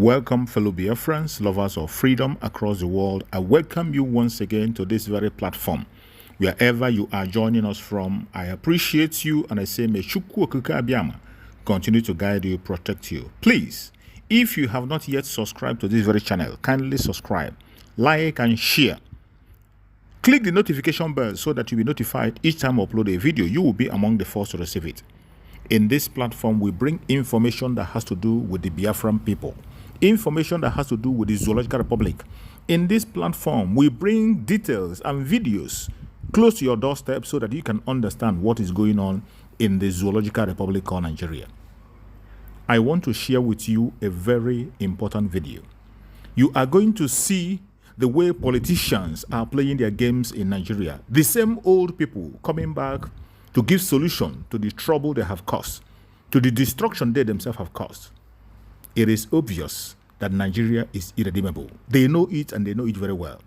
Welcome, fellow Biafrans, lovers of freedom across the world. I welcome you once again to this very platform. Wherever you are joining us from, I appreciate you and I say, may Chukwu Okike Abiyama continue to guide you, protect you. Please, if you have not yet subscribed to this very channel, kindly subscribe, like and share. Click the notification bell so that you'll be notified each time I upload a video. You will be among the first to receive it. In this platform, we bring information that has to do with the Biafran people. Information that has to do with the Zoological Republic. In this platform, we bring details and videos close to your doorstep so that you can understand what is going on in the Zoological Republic of Nigeria. I want to share with you a very important video. You are going to see the way politicians are playing their games in Nigeria. The same old people coming back to give solution to the trouble they have caused, to the destruction they themselves have caused. It is obvious that Nigeria is irredeemable. They know it and they know it very well.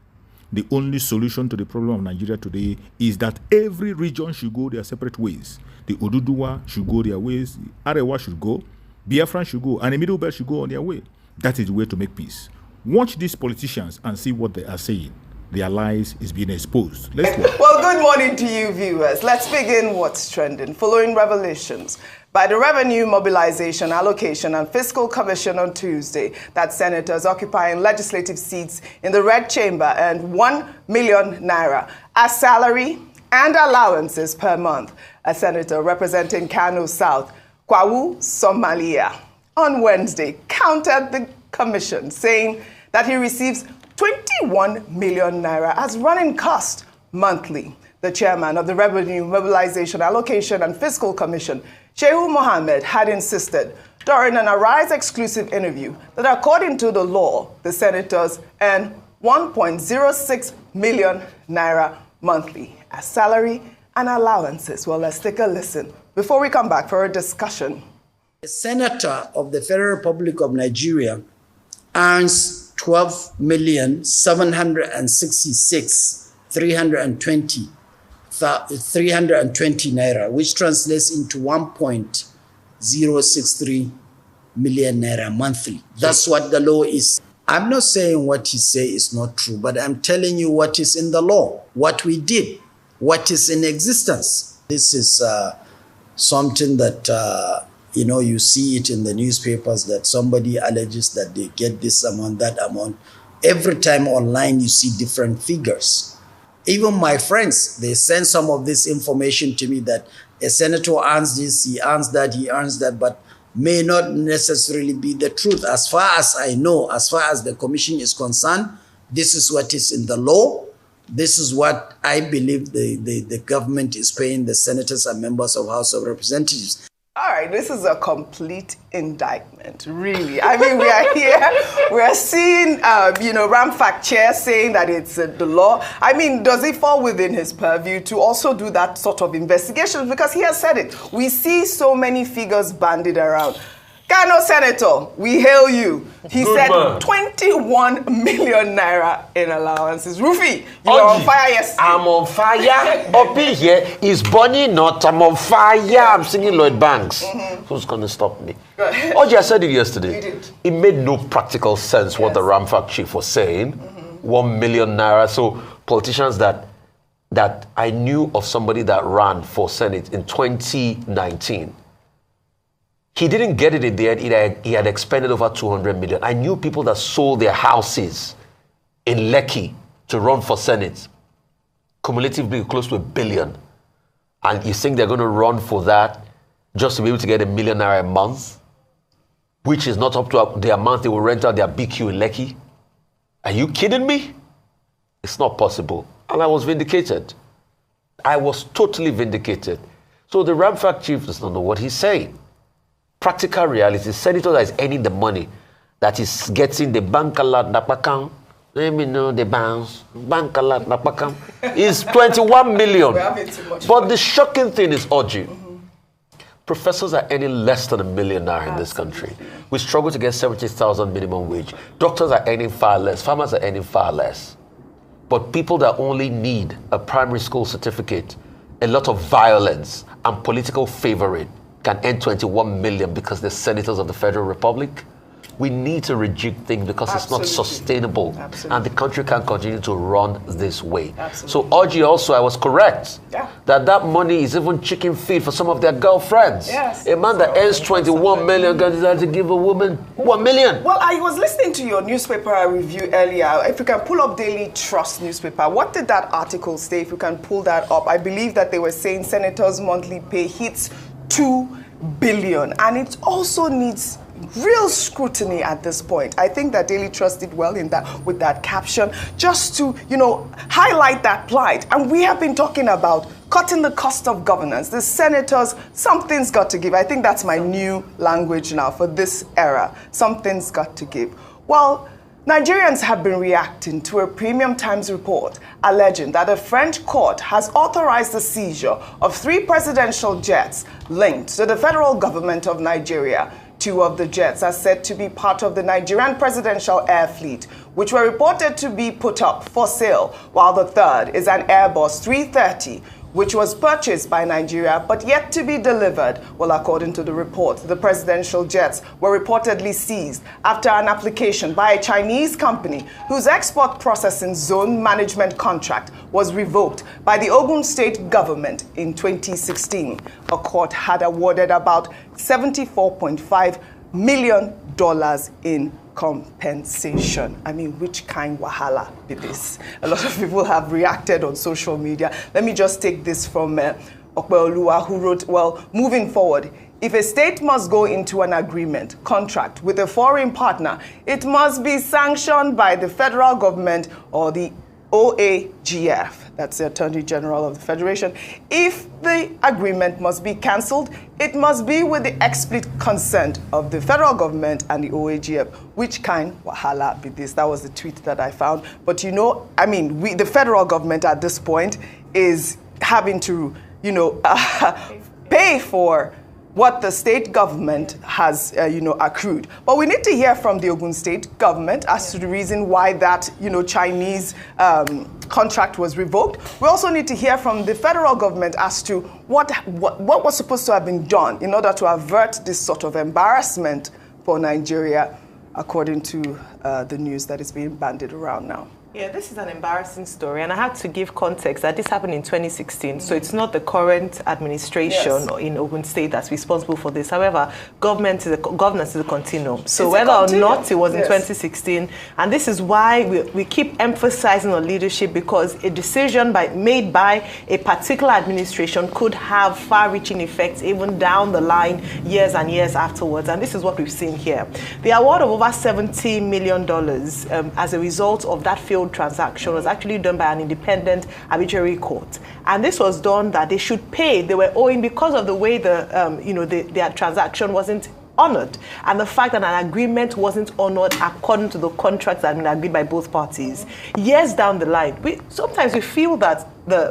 The only solution to the problem of Nigeria today is that every region should go their separate ways. The Oduduwa should go their ways, the Arewa should go, Biafran should go, and the Middle Belt should go on their way. That is the way to make peace. Watch these politicians and see what they are saying. Their lies is being exposed. Let's watch. Well, good morning to you viewers. Let's begin what's trending. Following revelations by the Revenue Mobilization, Allocation and Fiscal Commission on Tuesday that senators occupying legislative seats in the Red Chamber earned 1 million naira as salary and allowances per month. A senator representing Kano South, Kwawu Somalia, on Wednesday countered the commission, saying that he receives 21 million naira as running cost monthly. The chairman of the Revenue Mobilization, Allocation and Fiscal Commission, Shehu Mohammed, had insisted during an Arise exclusive interview that according to the law, the senators earn 1.06 million naira monthly as salary and allowances. Well, let's take a listen before we come back for a discussion. A senator of the Federal Republic of Nigeria earns 12,766,320 naira, which translates into 1.063 million naira monthly. That's what the law is. I'm not saying what you say is not true, but I'm telling you what is in the law, what we did, what is in existence. This is something that you see it in the newspapers that somebody alleges that they get this amount, that amount. Every time online, you see different figures. Even my friends, they send some of this information to me that a senator earns this, he earns that, he earns that, but may not necessarily be the truth. As far as I know, as far as the commission is concerned, this is what is in the law. This is what I believe the government is paying the senators and members of House of Representatives. All right, this is a complete indictment, really. I mean, we are here, we're seeing, Ramfact Chair saying that it's the law. I mean, does it fall within his purview to also do that sort of investigation? Because he has said it. We see so many figures bandied around. Kano Senator, we hail you. He said 21 million naira in allowances. Rufi, you are on fire, yes. I'm on fire. Up here is Bonnie, not I'm on fire. I'm singing Lloyd Banks. Who's going to stop me? Oji, I said it yesterday. You did. It made no practical sense what the Ramfact chief was saying. 1 million naira. So politicians that I knew of somebody that ran for Senate in 2019. He didn't get it in the end. He had expended over 200 million. I knew people that sold their houses in Lekki to run for Senate, cumulatively close to $1 billion. And you think they're going to run for that just to be able to get $1 million a month, which is not up to the amount they will rent out their BQ in Lekki? Are you kidding me? It's not possible. And I was vindicated. I was totally vindicated. So the Ramfact chief does not know what he's saying. Practical reality, senator that is earning the money, that is getting the bank alert, napakam, let me know the bounce, bank alert, napakam, is 21 million. But the shocking thing is, Oji, professors are earning less than $1 million in this country. We struggle to get 70,000 minimum wage. Doctors are earning far less, farmers are earning far less. But people that only need a primary school certificate, a lot of violence and political favoring, can earn 21 million because they're senators of the Federal Republic. we need to rejig things because Absolutely. it's not sustainable. Absolutely. And the country can't continue to run this way. Absolutely. So, Audrey, also, I was correct. Yeah. That money is even chicken feed for some of their girlfriends. Yes. A man that earns 21 million can decide to give a woman 1 million. Well, I was listening to your newspaper review earlier. If you can pull up Daily Trust newspaper, what did that article say? If you can pull that up, I believe that they were saying senators' monthly pay hits 2 billion, and it also needs real scrutiny at this point. I think that Daily Trust did well in that with that caption, just to, highlight that plight. And we have been talking about cutting the cost of governance. The senators, something's got to give. I think that's my new language now for this era. Something's got to give. Well, Nigerians have been reacting to a Premium Times report alleging that a French court has authorized the seizure of 3 presidential jets linked to the federal government of Nigeria. 2 of the jets are said to be part of the Nigerian Presidential Air Fleet, which were reported to be put up for sale, while the third is an Airbus 330, which was purchased by Nigeria but yet to be delivered. Well, according to the report, the presidential jets were reportedly seized after an application by a Chinese company whose export processing zone management contract was revoked by the Ogun State government in 2016. A court had awarded about $74.5 million in compensation. I mean, which kind wahala be this? A lot of people have reacted on social media. Let me just take this from Okpeoluwa, who wrote, well, moving forward, if a state must go into an agreement, contract with a foreign partner, it must be sanctioned by the federal government or the OAGF, that's the Attorney General of the Federation. If the agreement must be cancelled, it must be with the explicit consent of the federal government and the OAGF. Which kind wahala be this? That was the tweet that I found. But the federal government at this point is having to, pay for what the state government has, accrued. But we need to hear from the Ogun State government as to the reason why that, Chinese contract was revoked. We also need to hear from the federal government as to what was supposed to have been done in order to avert this sort of embarrassment for Nigeria, according to the news that is being bandied around now. Yeah, this is an embarrassing story, and I have to give context that this happened in 2016, so it's not the current administration in Ogun State that's responsible for this. However, governance is a continuum. So whether or not it was in 2016, and this is why we keep emphasizing on leadership, because a decision made by a particular administration could have far-reaching effects even down the line, years and years afterwards, and this is what we've seen here. The award of over $70 million as a result of that failed transaction was actually done by an independent arbitrary court, and this was done that they should pay. They were owing because of the way their transaction wasn't honored, and the fact that an agreement wasn't honored according to the contracts that had been agreed by both parties. Years down the line, sometimes we feel that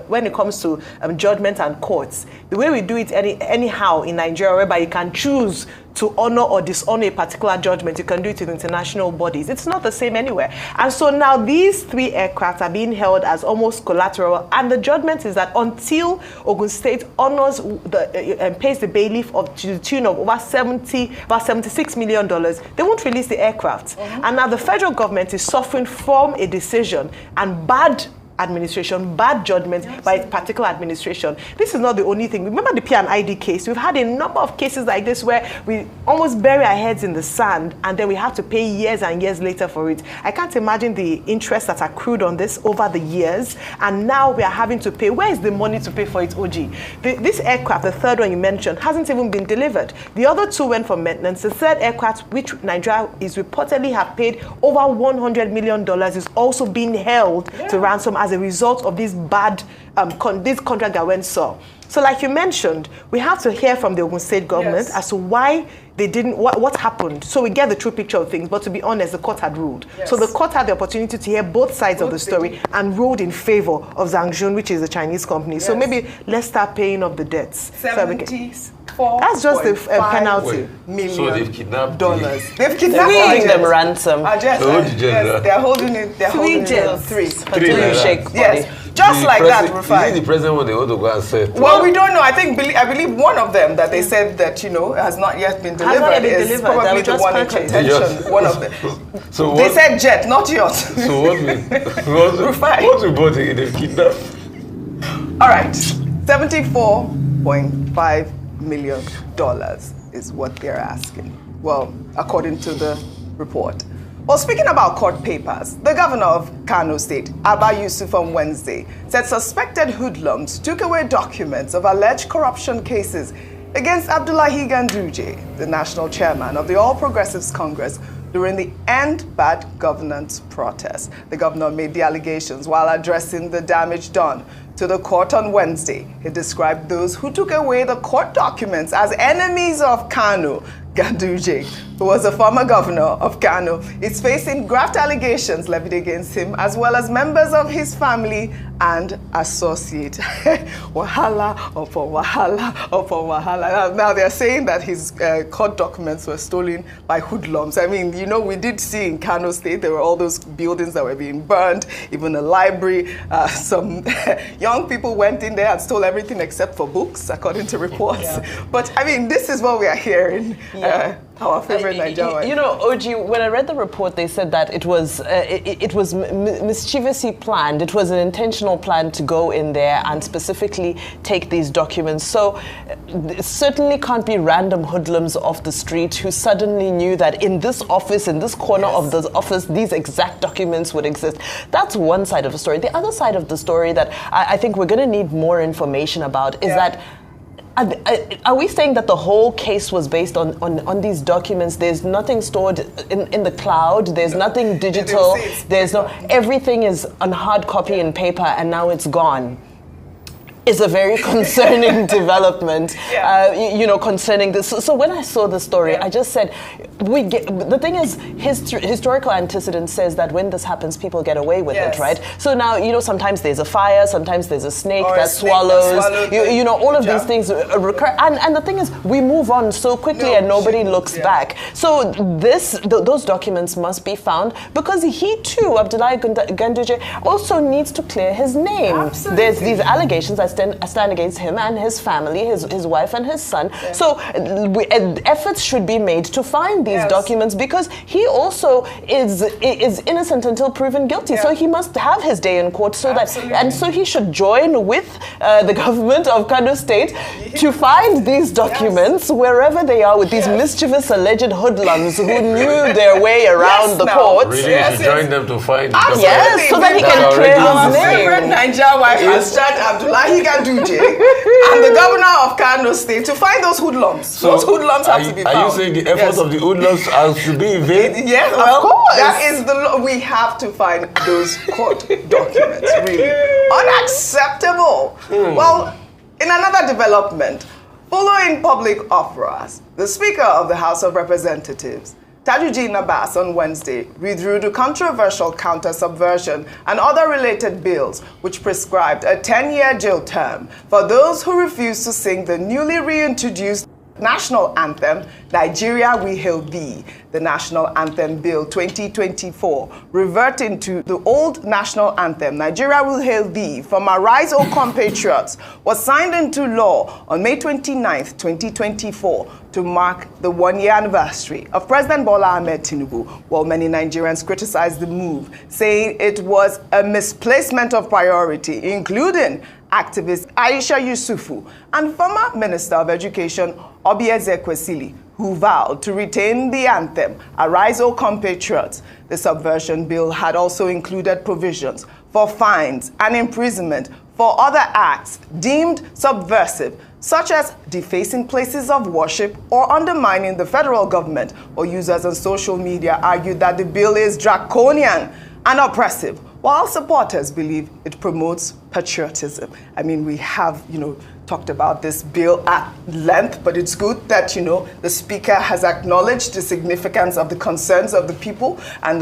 when it comes to judgment and courts, the way we do it anyhow in Nigeria, whereby you can choose to honor or dishonor a particular judgment, you can do it in international bodies. It's not the same anywhere. And so now these 3 aircraft are being held as almost collateral, and the judgment is that until Ogun State honors and pays the bailiff to the tune of about $76 million, they won't release the aircraft. And now the federal government is suffering from a decision and bad administration, bad judgment by a particular administration. This is not the only thing. Remember the P&ID case? We've had a number of cases like this where we almost bury our heads in the sand and then we have to pay years and years later for it. I can't imagine the interest that's accrued on this over the years, and now we are having to pay. Where is the money to pay for it, OG? This aircraft, the third one you mentioned, hasn't even been delivered. The other 2 went for maintenance. The third aircraft, which Nigeria is reportedly have paid over $100 million, is also being held to ransom as a result of this bad this contract that went so. So like you mentioned, we have to hear from the Ogun State government as to why they didn't, what happened. So we get the true picture of things, but to be honest, the court had ruled. So the court had the opportunity to hear both sides of the story and ruled in favor of Zhang Jun, which is a Chinese company. So maybe let's start paying off the debts. That's just the penalty. So they've kidnapped They've kidnapped They're holding them ransom. They're holding it. They're holding it. 3 jets. Three. Until you shake body. Yes. Just like that, Rufai. Is it the president when they want to go and say? Well, we don't know. I believe one of them that they said that has not yet been delivered is probably the one in contention. One of them. So they said jet, not yours. So what we bought in the kidnap? All right, $74.5 million is what they're asking. Well, according to the report. Well, speaking about court papers, the governor of Kano State, Abba Yusuf, on Wednesday said suspected hoodlums took away documents of alleged corruption cases against Abdullahi Ganduje, the national chairman of the All Progressives Congress, during the End Bad Governance protest. The governor made the allegations while addressing the damage done to the court on Wednesday. He described those who took away the court documents as enemies of Kano. Ganduje, who was a former governor of Kano, is facing graft allegations levied against him, as well as members of his family and associates. Wahala upon wahala upon wahala. Now they're saying that his court documents were stolen by hoodlums. I mean, we did see in Kano State, there were all those buildings that were being burned, even a library. Some young people went in there and stole everything except for books, according to reports. Yeah. But I mean, this is what we are hearing. Our favorite Nigerian. OG, when I read the report, they said that it was mischievously planned. It was an intentional plan to go in there and specifically take these documents. So it certainly can't be random hoodlums off the street who suddenly knew that in this office, in this corner of the office, these exact documents would exist. That's one side of the story. The other side of the story that I think we're going to need more information about is that are we saying that the whole case was based on these documents? There's nothing stored in the cloud. There's nothing digital. There's everything is on hard copy and paper, and now it's gone. Is a very concerning development, concerning this. So when I saw the story, I just said, the thing is, historical antecedent says that when this happens, people get away with it, right? So now, sometimes there's a fire, sometimes there's a snake that swallows, all of these things recur. And the thing is, we move on so quickly and nobody looks back. So those documents must be found because he too, Abdullahi Ganduje, also needs to clear his name. Absolutely. There's these allegations I stand against him and his family, his wife and his son. Yeah. So efforts should be made to find these documents because he also is innocent until proven guilty. So he must have his day in court so so he should join with the government of Kano State to find these documents wherever they are with these mischievous alleged hoodlums who knew their way around the court. Really, you should join them to find Yes, so that he can clear his name. Favorite Nigerian wife has charged Abdullahi Ganduje and the governor of Kano State to find those hoodlums. So those hoodlums have to be found. Are you saying the efforts of the hoodlums should be in vain? Yes, of course. That is we have to find those court documents. Really unacceptable. Well, in another development, following public uproars, the Speaker of the House of Representatives, Tajuddin Abbas, on Wednesday withdrew the controversial counter-subversion and other related bills which prescribed a 10-year jail term for those who refuse to sing the newly reintroduced national anthem, Nigeria We Hail Thee. The National Anthem Bill 2024, reverting to the old national anthem, Nigeria Will Hail Thee, from Arise, O Compatriots, was signed into law on May 29th, 2024, to mark the one-year anniversary of President Bola Ahmed Tinubu, while many Nigerians criticized the move, saying it was a misplacement of priority, including activist Aisha Yusufu and former Minister of Education Obieze Kwesili, who vowed to retain the anthem, Arise, O Compatriots. The subversion bill had also included provisions for fines and imprisonment for other acts deemed subversive, such as defacing places of worship or undermining the federal government. Or users on social media argued that the bill is draconian and oppressive, while supporters believe it promotes patriotism. I mean, we have, talked about this bill at length, but it's good that, the Speaker has acknowledged the significance of the concerns of the people and,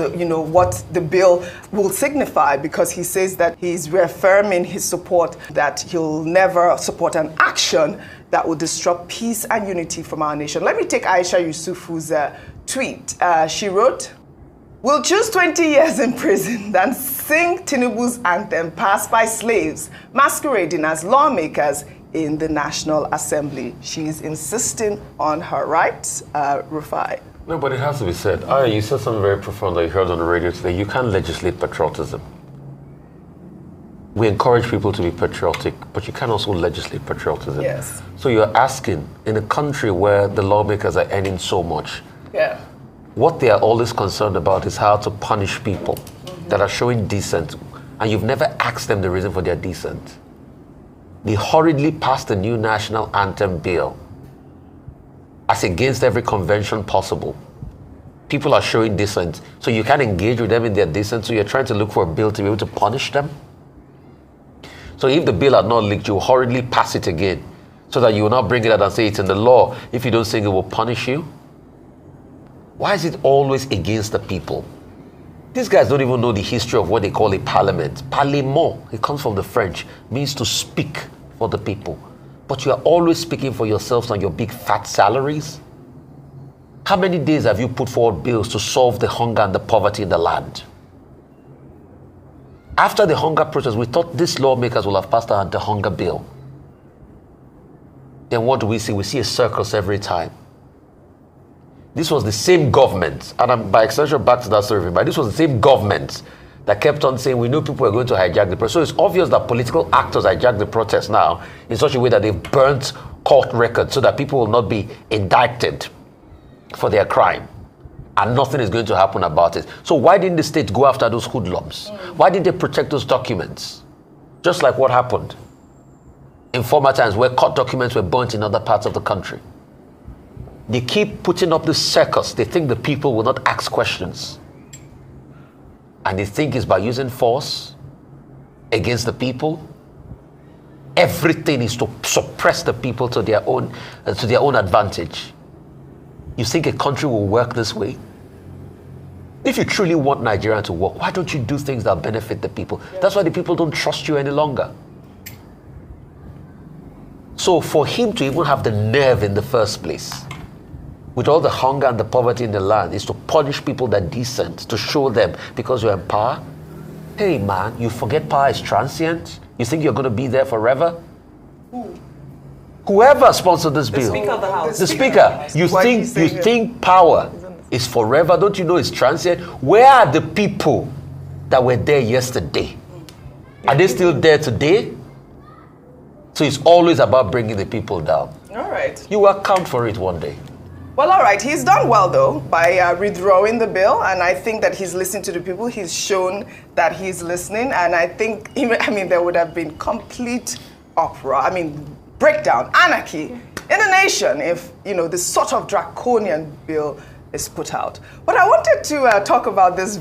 what the bill will signify, because he says that he's reaffirming his support, that he'll never support an action that will disrupt peace and unity from our nation. Let me take Aisha Yusufu's tweet. She wrote, will choose 20 years in prison than sing Tinubu's anthem passed by slaves masquerading as lawmakers in the National Assembly. She's insisting on her rights. Rufai. No, but it has to be said. You said something very profound that you heard on the radio today. You can't legislate patriotism. We encourage people to be patriotic, but you can also legislate patriotism. Yes. So you're asking, in a country where the lawmakers are earning so much, Yeah. what they are always concerned about is how to punish people that are showing decent, and you've never asked them the reason for their decent. They hurriedly passed the new national anthem bill as against every convention possible. People are showing dissent, so you can't engage with them in their dissent, so you're trying to look for a bill to be able to punish them. So if the bill had not leaked, you hurriedly pass it again, so that you will not bring it out and say it's in the law. If you don't sing it, will punish you. Why is it always against the people? These guys don't even know the history of what they call a parliament. Parlement, it comes from the French, means to speak for the people. But you are always speaking for yourselves and your big fat salaries. How many days have you put forward bills to solve the hunger and the poverty in the land? After the hunger protest, we thought these lawmakers will have passed the hunger bill. Then what do we see? We see a circus every time. This was the same government, and I'm by extension back to that story, but this was the same government that kept on saying, we know people are going to hijack the protest. So it's obvious that political actors hijack the protest now in such a way that they've burnt court records so that people will not be indicted for their crime. And nothing is going to happen about it. So why didn't the state go after those hoodlums? Why didn't they protect those documents? Just like what happened in former times where court documents were burnt in other parts of the country. They keep putting up this circus. They think the people will not ask questions. And they think it's by using force against the people. Everything is to suppress the people to their own advantage. You think a country will work this way? If you truly want Nigeria to work, why don't you do things that benefit the people? That's why the people don't trust you any longer. So for him to even have the nerve in the first place, with all the hunger and the poverty in the land, is to punish people that are decent, to show them because you're in power. Hey man, you forget power is transient? You think you're going to be there forever? Whoever sponsored this bill, Speaker of the House. the Speaker, you think power is forever? Don't you know it's transient? Where are the people that were there yesterday? Are they still there today? So it's always about bringing the people down. All right. You will account for it one day. Well, all right. He's done well, though, by withdrawing the bill. And I think that he's listened to the people. He's shown that he's listening. And I think, there would have been complete uproar. Breakdown, anarchy in the nation if, this sort of draconian bill is put out. But I wanted to talk about this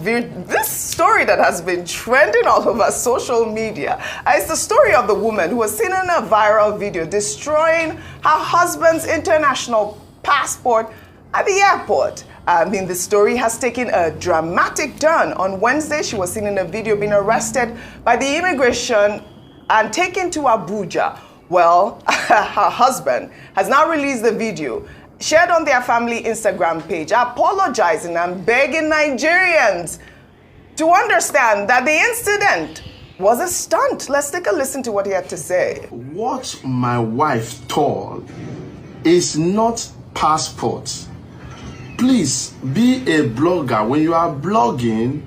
story that has been trending all over social media. It's the story of the woman who was seen in a viral video destroying her husband's international passport at the airport. The story has taken a dramatic turn. On Wednesday, she was seen in a video being arrested by the immigration and taken to Abuja. Well, her husband has now released the video, shared on their family Instagram page, apologizing and begging Nigerians to understand that the incident was a stunt. Let's take a listen to what he had to say. What my wife told is not passport. Please be a blogger. When you are blogging,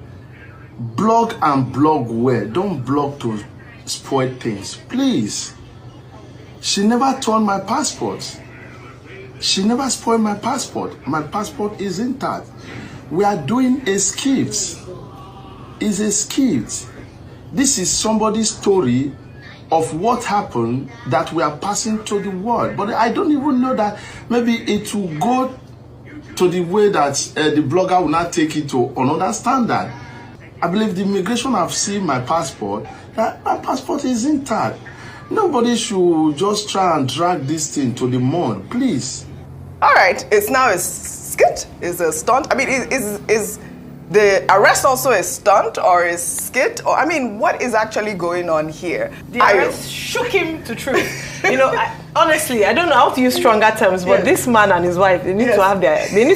blog and blog well. Don't blog to spoil things. Please. She never torn my passport. She never spoiled my passport. My passport is intact. We are doing a skit. It's a skit. This is somebody's story of what happened that we are passing to the world. But I don't even know that maybe it will go to the way that the blogger will not take it to another standard. I believe the immigration have seen my passport, that my passport is intact. Nobody should just try and drag this thing to the mud, please. All right, it's now a skit, it's a stunt. Is the arrest also a stunt or a skit? Or what is actually going on here? The arrest shook him to truth. Honestly, I don't know how to use stronger terms, but this man and his wife, they need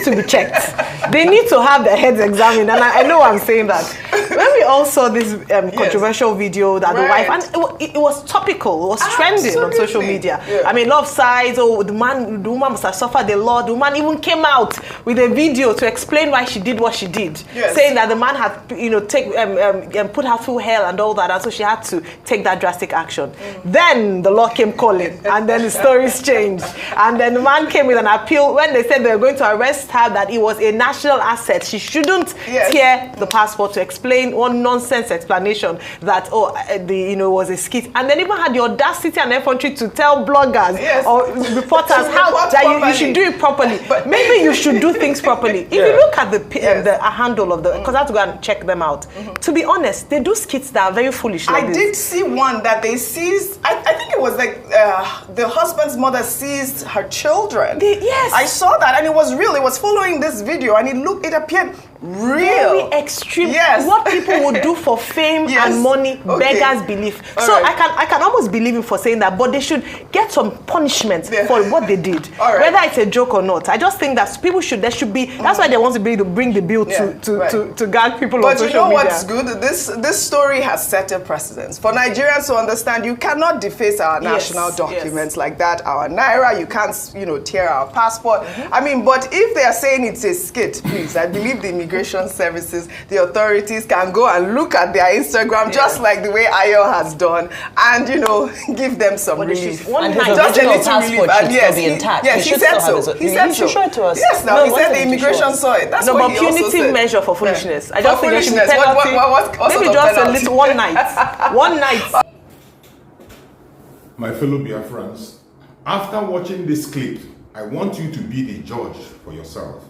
to be checked. They need to have their heads examined, and I know I'm saying that. When we all saw this controversial video that the wife, and it was topical, it was trending on social media. Yeah. I mean, love sides, the woman must have suffered a lot. The woman even came out with a video to explain why she did what she did, saying that the man had, put her through hell and all that, and so she had to take that drastic action. Then the law came calling, and then the stories changed, and then the man came with an appeal when they said they were going to arrest her, that it was a national asset. She shouldn't tear the passport, to explain one nonsense explanation that it was a skit, and then even had the audacity and effrontery to tell bloggers or reporters that you should do it properly. But maybe you should do things properly. If you look at the handle of the, because I have to go and check them out. To be honest, they do skits that are very foolish. I did see one that they seized. I think it was like the husband's mother seized her children. Yes, I saw that, and it was real. It was following this video, and it appeared real. Very extreme. Yes. What people would do for fame and money, beggars belief. So I can almost believe him for saying that, but they should get some punishment for what they did, whether it's a joke or not. I just think that there should be. That's why they want to bring the bill to gag people on social media. But you know what's good? This story has set a precedence for Nigerians to understand. You cannot deface our national documents like that. Our naira, you can't tear our passport. I mean, but if they are saying it's a skit, please, I believe the immigration services, the authorities can go and look at their Instagram, just like the way Ayo has done, and give them some relief. And his original passport should still be intact. Yes, he said so. He said so. Show it to us. Yes, now he said the immigration saw it. That's what he also said. Punitive measure for foolishness. I just think there should be penalty. Maybe just a little one night. One night. My fellow Biafrans, after watching this clip, I want you to be the judge for yourself.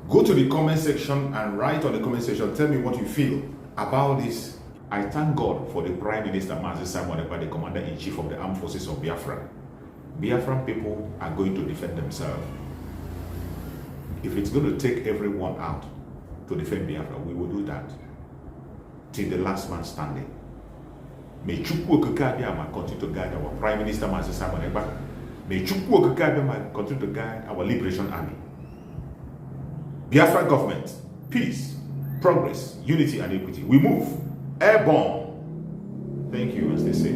Go to the comment section and write on the comment section, tell me what you feel about this. I thank God for the Prime Minister, Mazi Simon, the Commander-in-Chief of the Armed Forces of Biafra. Biafran people are going to defend themselves. If it's going to take everyone out to defend Biafra, we will do that. Till the last man standing. May Chukwu Okike continue to guide our Prime Minister, Mazi Simon. May Chukwu Okike continue to guide our Liberation Army. Biafra government, peace, progress, unity and equity. We move airborne. Thank you, as they say.